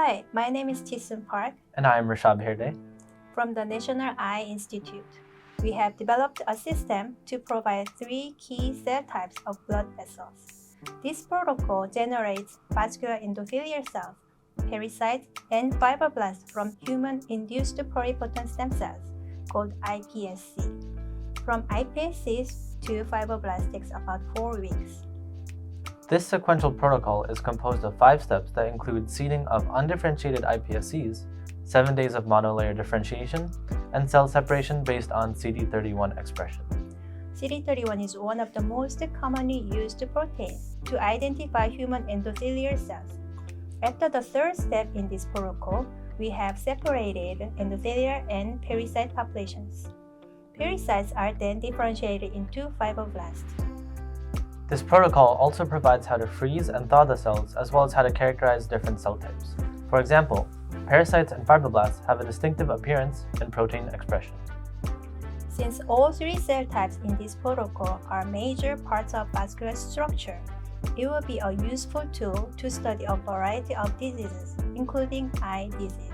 Hi, my name is Chisun Park And I am Rishab Hirde. from the National Eye Institute. We have developed a system to provide 3 key cell types of blood vessels. This protocol generates vascular endothelial cells, pericytes, and fibroblasts from human-induced pluripotent stem cells, called iPSC. From iPSCs to fibroblasts takes about 4 weeks. This sequential protocol is composed of 5 steps that include seeding of undifferentiated iPSCs, 7 days of monolayer differentiation, and cell separation based on CD31 expression. CD31 is one of the most commonly used proteins to identify human endothelial cells. After the third step in this protocol, we have separated endothelial and pericyte populations. Pericytes are then differentiated into fibroblasts. This protocol also provides how to freeze and thaw the cells, as well as how to characterize different cell types. For example, pericytes and fibroblasts have a distinctive appearance and protein expression. Since all 3 cell types in this protocol are major parts of vascular structure, it will be a useful tool to study a variety of diseases, including eye disease.